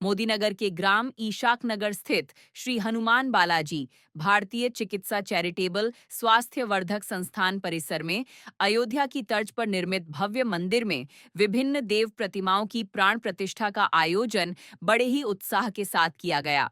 मोदीनगर के ग्राम ईशाक नगर स्थित श्री हनुमान बालाजी भारतीय चिकित्सा चैरिटेबल स्वास्थ्य वर्धक संस्थान परिसर में अयोध्या की तर्ज पर निर्मित भव्य मंदिर में विभिन्न देव प्रतिमाओं की प्राण प्रतिष्ठा का आयोजन बड़े ही उत्साह के साथ किया गया।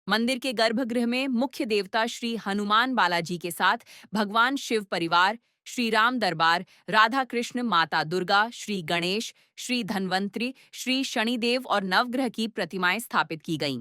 मंदिर के गर्भगृह में मुख्य देवता श्री हनुमान बालाजी के साथ भगवान शिव परिवार, श्री राम दरबार, राधा कृष्ण, माता दुर्गा, श्री गणेश, श्री धन्वंतरी, श्री शनिदेव और नवग्रह की प्रतिमाएं स्थापित की गईं।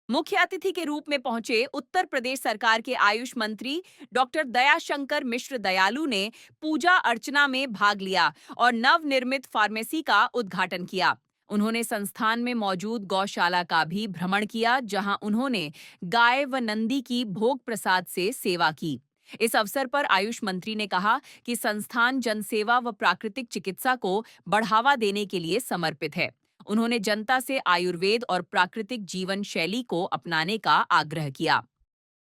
मुख्य अतिथि के रूप में पहुंचे उत्तर प्रदेश सरकार के आयुष मंत्री डॉक्टर दयाशंकर मिश्र दयालु ने पूजा अर्चना में भाग लिया और नवनिर्मित फार्मेसी का उद्घाटन किया। उन्होंने संस्थान में मौजूद गौशाला का भी भ्रमण किया, जहां उन्होंने गाय व नंदी की भोग प्रसाद से सेवा की। इस अवसर पर आयुष मंत्री ने कहा कि संस्थान जनसेवा व प्राकृतिक चिकित्सा को बढ़ावा देने के लिए समर्पित है। उन्होंने जनता से आयुर्वेद और प्राकृतिक जीवन शैली को अपनाने का आग्रह किया।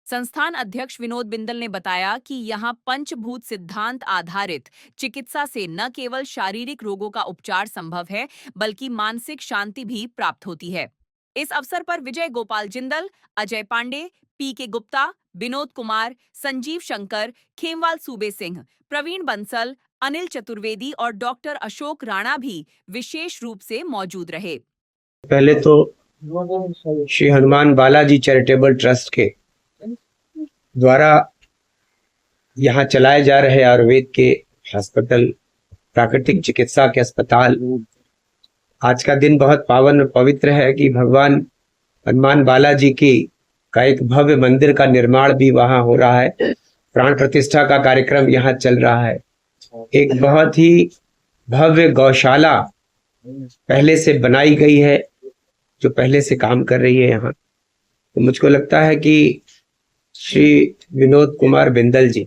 संस्थान अध्यक्ष विनोद बिंदल ने बताया कि यहां पंचभूत सिद्धांत आधारित चिकित्सा से न केवल शारीरिक रोगों का उपचार संभव है, बल्कि मानसिक शांति भी प्राप्त होती है। इस अवसर पर विजय गोपाल जिंदल, अजय पांडे, पी.के. गुप्ता, विनोद कुमार, संजीव शंकर, खेमवाल सूबे सिंह, प्रवीण बंसल, अनिल चतुर्वेदी और डॉक्टर अशोक राणा भी विशेष रूप से मौजूद रहे। पहले तो श्री हनुमान बालाजी चैरिटेबल ट्रस्ट के द्वारा यहाँ चलाए जा रहे आयुर्वेद के अस्पताल, प्राकृतिक चिकित्सा के अस्पताल, आज का दिन बहुत पावन और पवित्र है कि भगवान हनुमान बालाजी की का एक भव्य मंदिर का निर्माण भी वहाँ हो रहा है। प्राण प्रतिष्ठा का कार्यक्रम यहाँ चल रहा है। एक बहुत ही भव्य गौशाला पहले से बनाई गई है, जो पहले से काम कर रही है यहाँ। तो मुझको लगता है कि श्री विनोद कुमार बिंदल जी,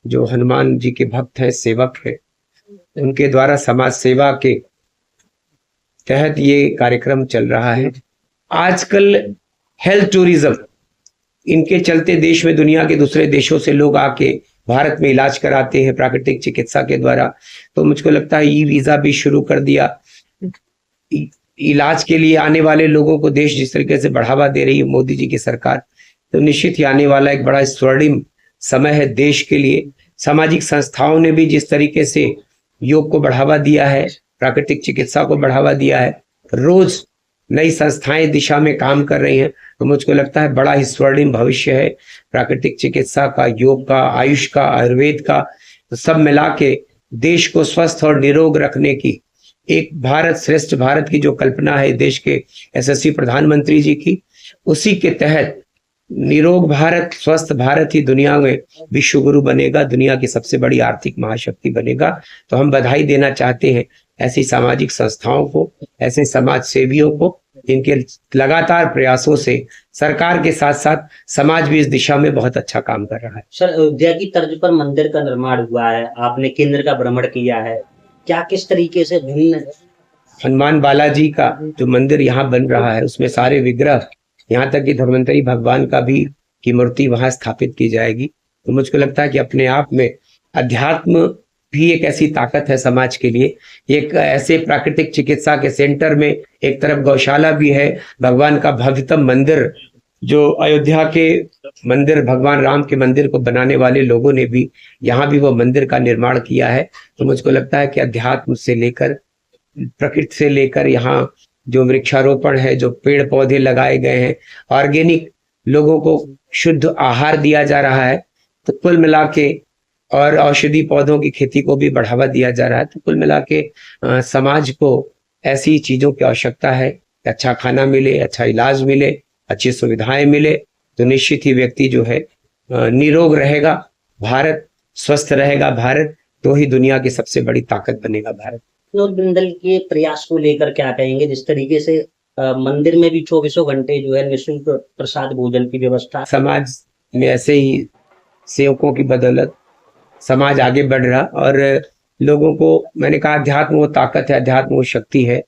जो हनुमान जी के भक्त हैं, सेवक हैं, उनके द्वारा समाज सेवा के तहत ये कार्यक्रम चल रहा है। आजकल हेल्थ टूरिज्म, इनके चलते देश में दुनिया के दूसरे देशों से लोग आके भारत में इलाज कराते हैं प्राकृतिक चिकित्सा के द्वारा। तो मुझको लगता है ई वीजा भी शुरू कर दिया। इलाज के लिए आने वाले लोगों को देश जिस तरीके से बढ़ावा दे रही है मोदी जी की सरकार, तो निश्चित ही आने वाला एक बड़ा स्वर्णिम समय है देश के लिए। सामाजिक संस्थाओं ने भी जिस तरीके से योग को बढ़ावा दिया है, प्राकृतिक चिकित्सा को बढ़ावा दिया है, रोज नई संस्थाएं दिशा में काम कर रही हैं, तो मुझको लगता है बड़ा ही स्वर्णिम भविष्य है प्राकृतिक चिकित्सा का, योग का, आयुष का, आयुर्वेद का। तो सब मिला के देश को स्वस्थ और निरोग रखने की एक भारत श्रेष्ठ भारत की जो कल्पना है देश के यशस्वी प्रधानमंत्री जी की, उसी के तहत निरोग भारत, स्वस्थ भारत ही दुनिया में विश्व गुरु बनेगा, दुनिया की सबसे बड़ी आर्थिक महाशक्ति बनेगा। तो हम बधाई देना चाहते हैं ऐसी सामाजिक संस्थाओं को, ऐसे समाज सेवियों को, जिनके लगातार प्रयासों से सरकार के साथ साथ समाज भी इस दिशा में बहुत अच्छा काम कर रहा है। सर, अयोध्या की तर्ज पर मंदिर का निर्माण हुआ है, आपने केंद्र का भ्रमण किया है, क्या किस तरीके से भिन्न हनुमान बालाजी का जो मंदिर यहाँ बन रहा है, उसमें सारे विग्रह, यहाँ तक कि धन्वंतरी भगवान का भी की मूर्ति वहां स्थापित की जाएगी। तो मुझको लगता है कि अपने आप में अध्यात्म भी एक ऐसी ताकत है समाज के लिए। एक ऐसे प्राकृतिक चिकित्सा के सेंटर में एक तरफ गौशाला भी है, भगवान का भव्यतम मंदिर, जो अयोध्या के मंदिर, भगवान राम के मंदिर को बनाने वाले लोगों ने भी यहाँ भी वो मंदिर का निर्माण किया है। तो मुझको लगता है कि अध्यात्म से लेकर, प्रकृति से लेकर, यहाँ जो वृक्षारोपण है, जो पेड़ पौधे लगाए गए हैं, ऑर्गेनिक लोगों को शुद्ध आहार दिया जा रहा है, तो कुल मिला के, और औषधि पौधों की खेती को भी बढ़ावा दिया जा रहा है। तो कुल मिला के समाज को ऐसी चीजों की आवश्यकता है, अच्छा खाना मिले, अच्छा इलाज मिले, अच्छी सुविधाएं मिले, तो निश्चित ही व्यक्ति जो है निरोग रहेगा, भारत स्वस्थ रहेगा, भारत तो ही दुनिया की सबसे बड़ी ताकत बनेगा भारत। विनोद बिंदल के प्रयास को लेकर क्या कहेंगे, जिस तरीके से मंदिर में भी 24 घंटे जो है निःशुल्क प्रसाद भोजन की व्यवस्था। समाज में ऐसे ही सेवकों की बदौलत समाज आगे बढ़ रहा, और लोगों को, मैंने कहा अध्यात्म वो ताकत है, अध्यात्म वो शक्ति है,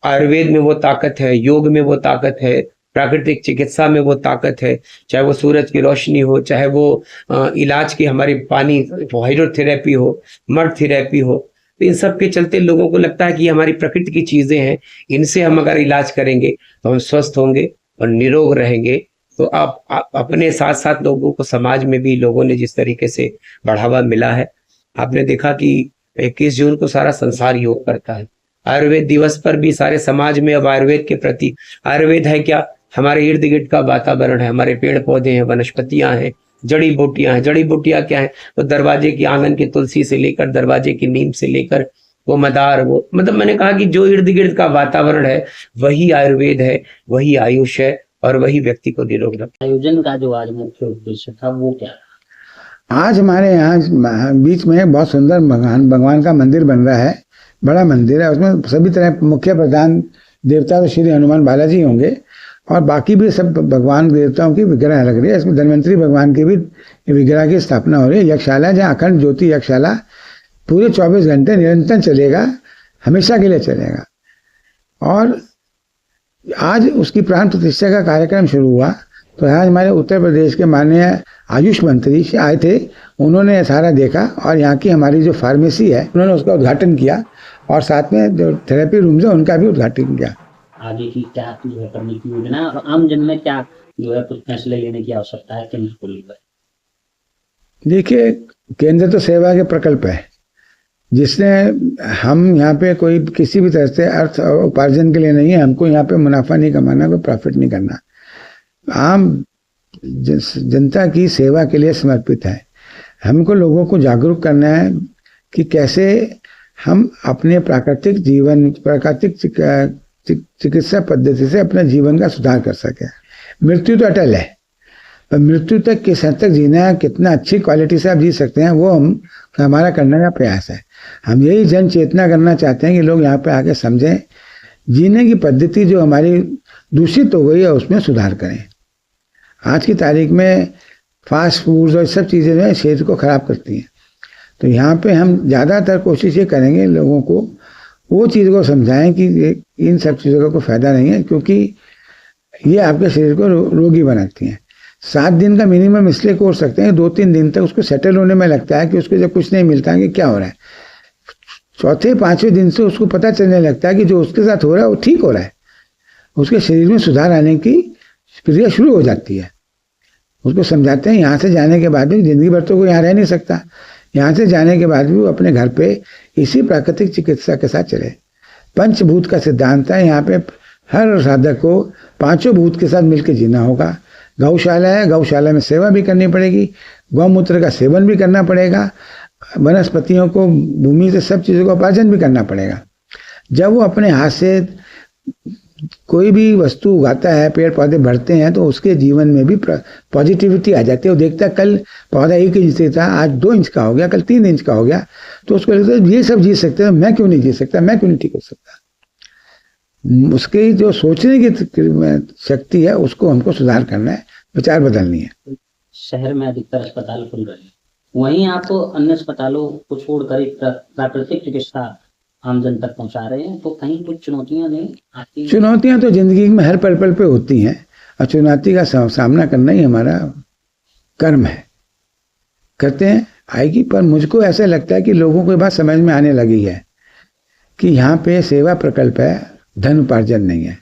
आयुर्वेद में वो ताकत है, योग में वो ताकत है, प्राकृतिक चिकित्सा में वो ताकत है, चाहे वो सूरज की रोशनी हो, चाहे वो इलाज की हमारी पानी हाइड्रोथेरेपी हो, मड थेरेपी हो, तो इन सब के चलते लोगों को लगता है कि ये हमारी प्रकृति की चीजें हैं, इनसे हम अगर इलाज करेंगे तो हम स्वस्थ होंगे और निरोग रहेंगे। तो आप अपने साथ साथ लोगों को, समाज में भी लोगों ने जिस तरीके से बढ़ावा मिला है, आपने देखा कि 21 जून को सारा संसार योग करता है। आयुर्वेद दिवस पर भी सारे समाज में अब आयुर्वेद के प्रति, आयुर्वेद है क्या, हमारे इर्द गिर्द का वातावरण है, हमारे पेड़ पौधे हैं, वनस्पतियां हैं, जड़ी बूटियां हैं। जड़ी बूटियां क्या है, वो दरवाजे की, आंगन की तुलसी से लेकर दरवाजे की नीम से लेकर वो मदार, वो मतलब मैंने कहा कि जो इर्द गिर्द का वातावरण है वही आयुर्वेद है, वही आयुष है और वही व्यक्ति को निरोग रखता है। आयोजन का जो आज मुख्य उद्देश्य था वो क्या? आज हमारे यहाँ बीच में बहुत सुंदर भगवान का मंदिर बन रहा है, बड़ा मंदिर है। उसमें सभी तरह मुख्य प्रधान देवता तो श्री हनुमान बालाजी होंगे और बाकी भी सब भगवान देवताओं की विग्रह लग रही है। इसमें धन्वंतरी भगवान की भी विग्रह की स्थापना हो रही है। यज्ञशाला, जहाँ अखंड ज्योति यज्ञशाला पूरे 24 घंटे निरंतर चलेगा, हमेशा के लिए चलेगा। और आज उसकी प्राण प्रतिष्ठा का कार्यक्रम शुरू हुआ तो आज हमारे उत्तर प्रदेश के माननीय आयुष मंत्री आए थे, उन्होंने सारा देखा और यहाँ की हमारी जो फार्मेसी है उन्होंने उसका उद्घाटन किया और साथ में जो थेरेपी रूम्स है उनका भी उद्घाटन किया। आगे की क्या जो है करने की योजना और आम जन में क्या जो है कुछ फैसले लेने की आवश्यकता है केंद्र को लेकर? देखिए, केंद्र तो सेवा के प्रकल्प है, जिसने हम यहाँ पे कोई किसी भी तरह से अर्थ उपार्जन के लिए नहीं है। हमको यहाँ पे मुनाफा नहीं कमाना, कोई प्रॉफिट नहीं करना, आम जनता की सेवा के लिए समर्पित है। हमको लोगों को जागरूक करना है कि कैसे हम अपने प्राकृतिक जीवन, प्राकृतिक चिकित्सा पद्धति से अपने जीवन का सुधार कर सके। मृत्यु तो अटल है, पर मृत्यु तक किस हद तक जीना है, कितना अच्छी क्वालिटी से आप जी सकते हैं, वो हमारा करने का प्रयास है। हम यही जन चेतना करना चाहते हैं कि लोग यहाँ पे आके समझें, जीने की पद्धति जो हमारी दूषित हो गई है उसमें सुधार करें। आज की तारीख में फास्ट फूड्स और सब चीज़ें जो है शरीर को ख़राब करती हैं। तो यहाँ पे हम ज़्यादातर कोशिश ये करेंगे लोगों को वो चीज़ को समझाएं कि इन सब चीज़ों का कोई फ़ायदा नहीं है, क्योंकि ये आपके शरीर को रोगी बनाती हैं। 7 दिन का मिनिमम इसलिए कोर्स सकते हैं, 2-3 दिन तक उसको सेटल होने में लगता है कि उसको जब कुछ नहीं मिलता है कि क्या हो रहा है। 4-5वें दिन से उसको पता चलने लगता है कि जो उसके साथ हो रहा है वो ठीक हो रहा है, उसके शरीर में सुधार आने की क्रिया शुरू हो जाती है। उसको समझाते हैं यहाँ से जाने के बाद भी जिंदगी भर तो कोई यहाँ रह नहीं सकता, यहाँ से जाने के बाद भी वो अपने घर पे इसी प्राकृतिक चिकित्सा के साथ चले। पंचभूत का सिद्धांत है, यहाँ पे हर साधक को 5 भूत के साथ मिलकर जीना होगा। गौशाला है, गौशाला में सेवा भी करनी पड़ेगी, गौमूत्र का सेवन भी करना पड़ेगा, वनस्पतियों को, भूमि से सब चीज़ों का उपार्जन भी करना पड़ेगा। जब वो अपने हाथ से कोई भी वस्तु उगाता है, पेड़ पौधे बढ़ते हैं, तो उसके जीवन में भी पॉजिटिविटी आ जाती है। वो देखता है कल पौधा 1 इंच से था, आज 2 इंच का हो गया, कल 3 इंच का हो गया, तो उसको लगता है ये सब जी सकते हैं, मैं क्यों नहीं जी सकता, मैं क्यों नहीं ठीक हो सकता। उसकी जो सोचने की शक्ति है उसको हमको सुधार करना है, विचार बदलनी है। शहर में अधिकतर अस्पताल खुल रहे हैं, वहीं आप तो अन्य अस्पतालों को छोड़कर एक प्राकृतिक चिकित्सा आम जन तक पहुंचा रहे हैं, तो कहीं कुछ चुनौतियां नहीं आती? चुनौतियां तो जिंदगी में हर पल पल पे होती हैं और चुनौती का सामना करना ही हमारा कर्म है, करते हैं, आएगी। पर मुझको ऐसा लगता है कि लोगों को बात समझ में आने लगी है कि यहाँ पे सेवा प्रकल्प है, धन उपार्जन नहीं है।